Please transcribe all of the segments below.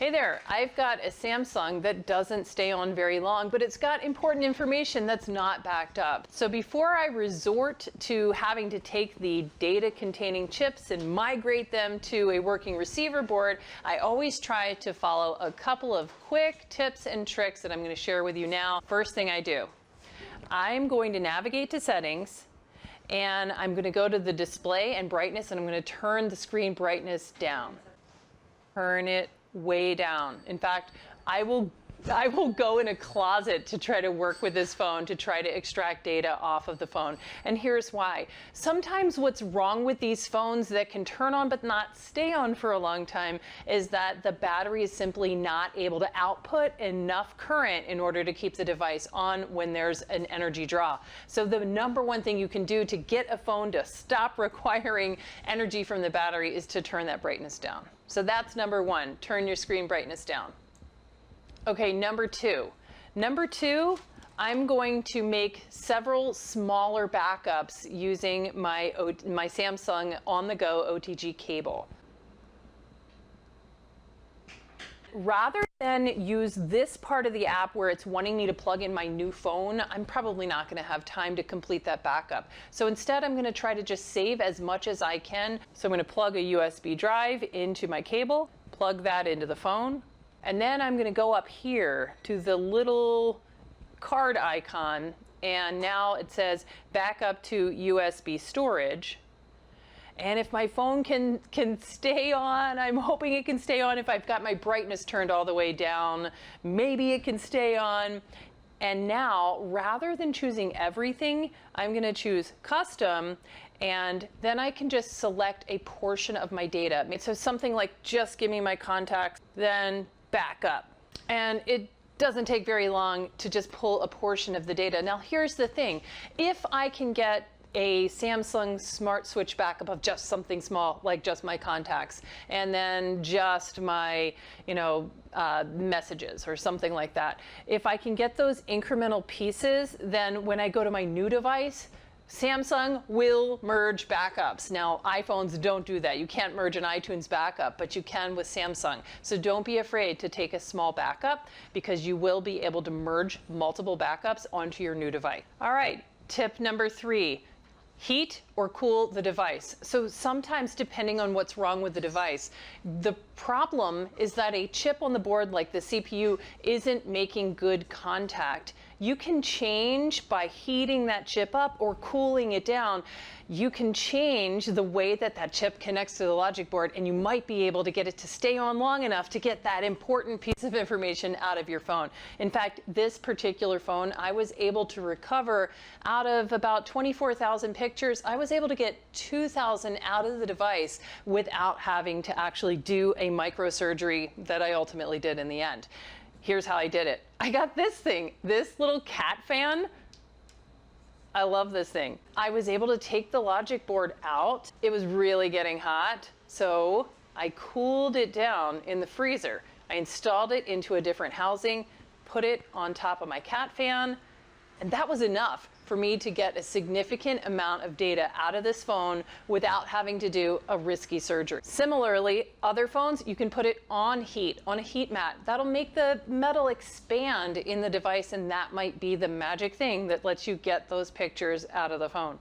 Hey there, I've got a Samsung that doesn't stay on very long, but it's got important information that's not backed up. So before I resort to having to take the data containing chips and migrate them to a working receiver board, I always try to follow a couple of quick tips and tricks that I'm going to share with you now. First thing I do, I'm going to navigate to settings, and I'm going to go to the display and brightness, and I'm going to turn the screen brightness down. Turn it way down. In fact, I will go in a closet to try to work with this phone to try to extract data off of the phone. And here's why. Sometimes what's wrong with these phones that can turn on but not stay on for a long time is that the battery is simply not able to output enough current in order to keep the device on when there's an energy draw. So the number one thing you can do to get a phone to stop requiring energy from the battery is to turn that brightness down. So that's number one, turn your screen brightness down. Okay, number two, I'm going to make several smaller backups using my Samsung on-the-go OTG cable. Rather than use this part of the app where it's wanting me to plug in my new phone, I'm probably not going to have time to complete that backup. So instead, I'm going to try to just save as much as I can. So I'm going to plug a USB drive into my cable, plug that into the phone, and then I'm going to go up here to the little card icon, and now it says backup to USB storage. And if my phone can stay on, I'm hoping it can stay on if I've got my brightness turned all the way down. Maybe it can stay on. And now, rather than choosing everything, I'm going to choose custom, and then I can just select a portion of my data. So something like just give me my contacts, then backup. And it doesn't take very long to just pull a portion of the data. Now, here's the thing. If I can get a Samsung Smart Switch backup of just something small, like just my contacts, and then just my, messages or something like that. If I can get those incremental pieces, then when I go to my new device, Samsung will merge backups. Now, iPhones don't do that. You can't merge an iTunes backup, but you can with Samsung. So don't be afraid to take a small backup, because you will be able to merge multiple backups onto your new device. All right, tip number 3. Heat or cool the device. So sometimes, depending on what's wrong with the device, the problem is that a chip on the board like the CPU isn't making good contact. You can change by heating that chip up or cooling it down. You can change the way that that chip connects to the logic board, and you might be able to get it to stay on long enough to get that important piece of information out of your phone. In fact, this particular phone, I was able to recover out of about 24,000 pictures. I was able to get 2,000 out of the device without having to actually do a microsurgery that I ultimately did in the end. Here's how I did it. I got this thing, this little cat fan. I love this thing. I was able to take the logic board out. It was really getting hot, so I cooled it down in the freezer. I installed it into a different housing, put it on top of my cat fan, and that was enough for me to get a significant amount of data out of this phone without having to do a risky surgery. Similarly, other phones, you can put it on heat, on a heat mat. That'll make the metal expand in the device, and that might be the magic thing that lets you get those pictures out of the phone.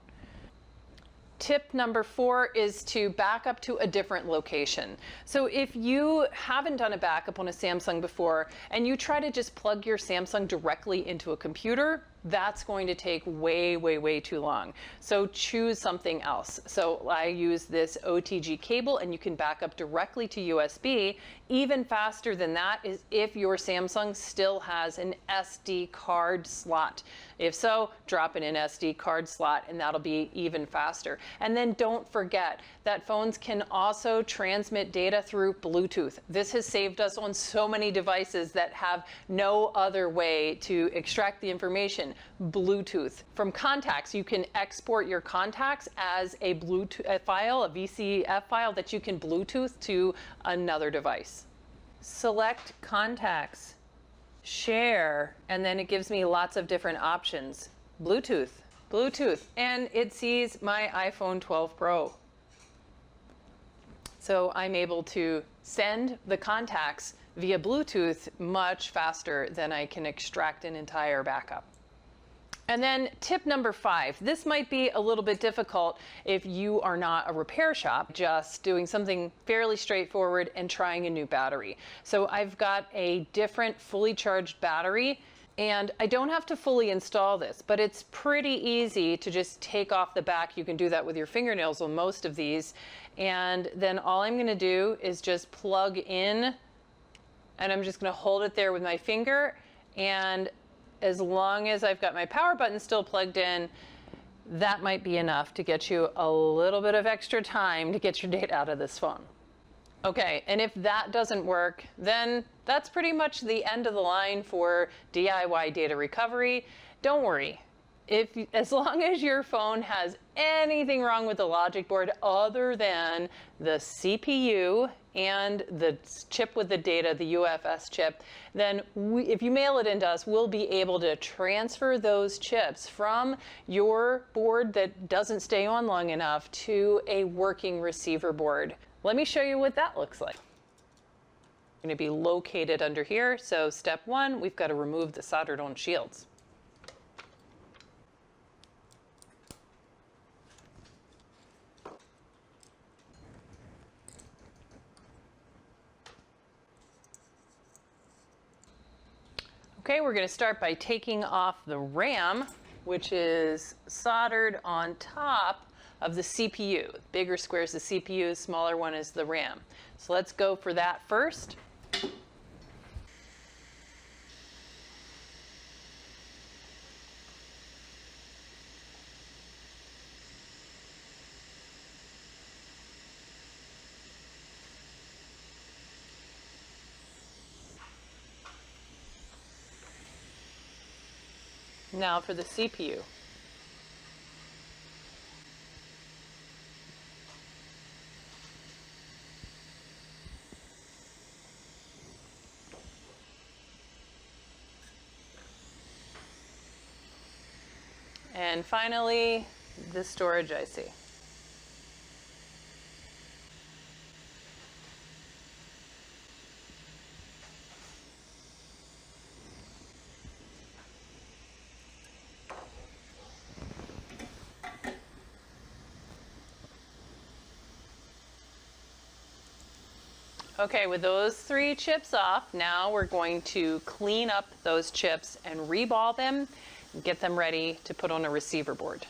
Tip number 4 is to back up to a different location. So if you haven't done a backup on a Samsung before, and you try to just plug your Samsung directly into a computer, that's going to take way, way, way too long. So choose something else. So I use this OTG cable, and you can back up directly to USB. Even faster than that is if your Samsung still has an SD card slot. If so, drop in an SD card slot, and that'll be even faster. And then don't forget that phones can also transmit data through Bluetooth. This has saved us on so many devices that have no other way to extract the information. Bluetooth. From contacts, you can export your contacts as a Bluetooth file, a VCF file that you can Bluetooth to another device. Select contacts, share, and then it gives me lots of different options. Bluetooth, and it sees my iPhone 12 Pro. So I'm able to send the contacts via Bluetooth much faster than I can extract an entire backup. And then tip number 5, this might be a little bit difficult if you are not a repair shop, just doing something fairly straightforward and trying a new battery. So I've got a different fully charged battery, and I don't have to fully install this, but it's pretty easy to just take off the back. You can do that with your fingernails on most of these. And then all I'm gonna do is just plug in, and I'm just gonna hold it there with my finger, and as long as I've got my power button still plugged in, that might be enough to get you a little bit of extra time to get your data out of this phone. Okay, and if that doesn't work, then that's pretty much the end of the line for DIY data recovery. Don't worry. As long as your phone has anything wrong with the logic board other than the CPU and the chip with the data, the UFS chip, then if you mail it into us, we'll be able to transfer those chips from your board that doesn't stay on long enough to a working receiver board. Let me show you what that looks like. It's going to be located under here. So step 1, we've got to remove the soldered on shields. Okay, we're going to start by taking off the RAM, which is soldered on top of the CPU. Bigger square is the CPU, smaller one is the RAM. So let's go for that first. Now for the CPU. And finally, the storage IC. Okay, with those 3 chips off, now we're going to clean up those chips and reball them and get them ready to put on a receiver board.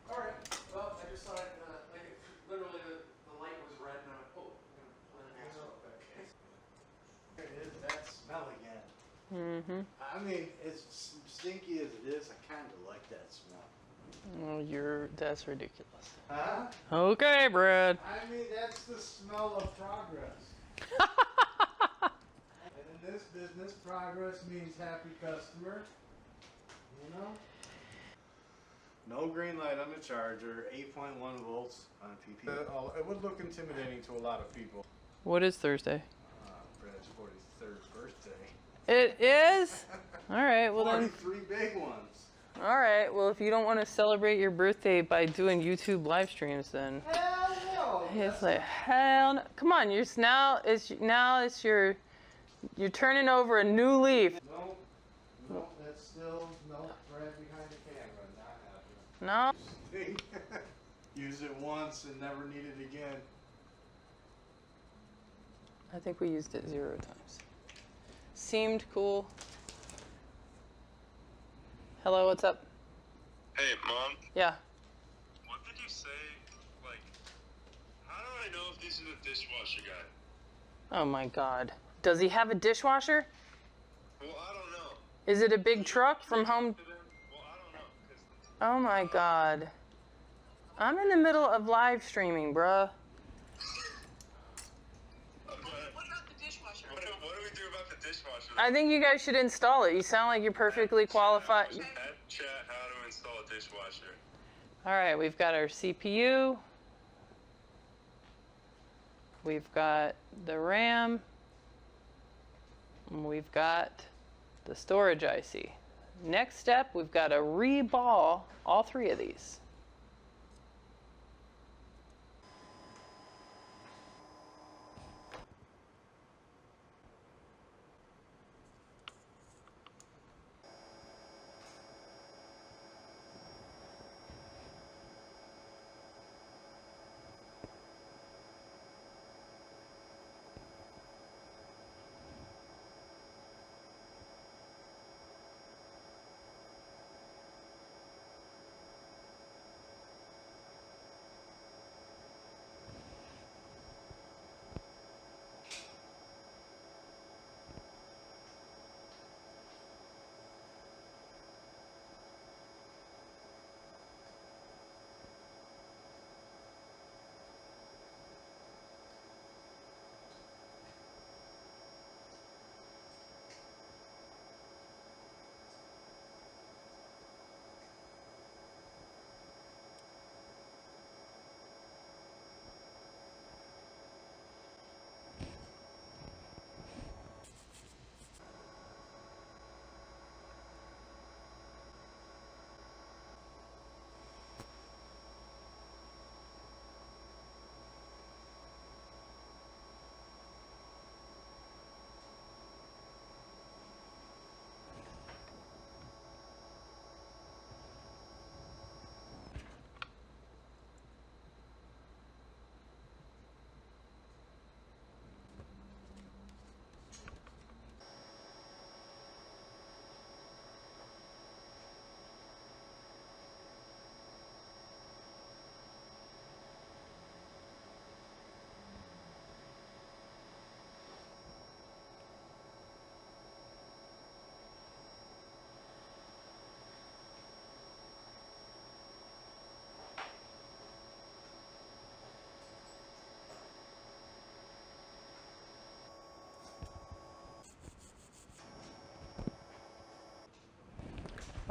All right. Well, I just thought literally the light was red and I went, oh, I'm going to answer up back. It is that smell again. Mm-hmm. I mean, as stinky as it is, I kind of like that smell. Oh, that's ridiculous. Huh? Okay, Brad. I mean, that's the smell of progress. And in this business, progress means happy customer. You know? No green light on the charger, 8.1 volts on PP. It would look intimidating to a lot of people. What is Thursday? Brad's 43rd birthday. It is? All right, well then. 43 big ones. All right, well if you don't want to celebrate your birthday by doing YouTube live streams, then. Hell no! It's like, hell no. Come on, you're turning over a new leaf. No, that's still, Brad behind the camera, not happening. No? Use it once and never need it again. I think we used it 0 times. Seemed cool. Hello, what's up? Hey, Mom. Yeah. What did you say? Like, how do I know if this is a dishwasher guy? Oh my God. Does he have a dishwasher? Well, I don't know. Is it a big truck from home? Well, I don't know. Oh my God. I'm in the middle of live streaming, bruh. What about the dishwasher? What do we do about the dishwasher? I think you guys should install it. You sound like you're perfectly qualified. At chat, how to install a dishwasher. All right, we've got our CPU. We've got the RAM. And we've got the storage IC. Next step, we've got to reball all 3 of these.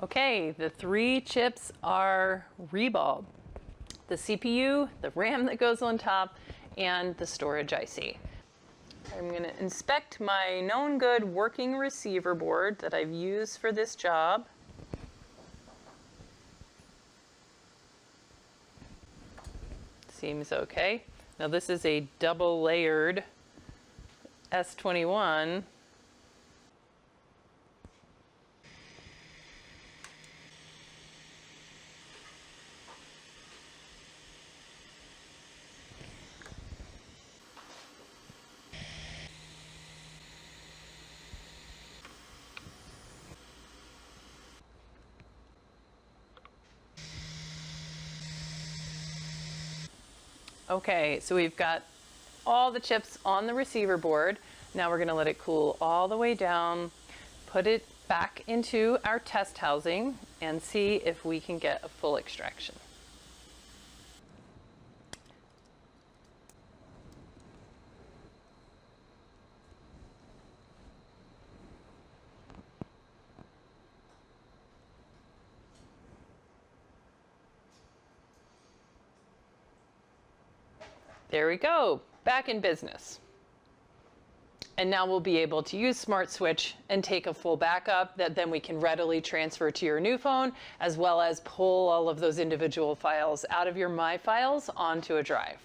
Okay, the 3 chips are reballed. The CPU, the RAM that goes on top, and the storage IC. I'm going to inspect my known good working receiver board that I've used for this job. Seems okay. Now this is a double layered S21. Okay, so we've got all the chips on the receiver board. Now we're going to let it cool all the way down, put it back into our test housing, and see if we can get a full extraction. There we go, back in business. And now we'll be able to use Smart Switch and take a full backup that then we can readily transfer to your new phone, as well as pull all of those individual files out of your My Files onto a drive.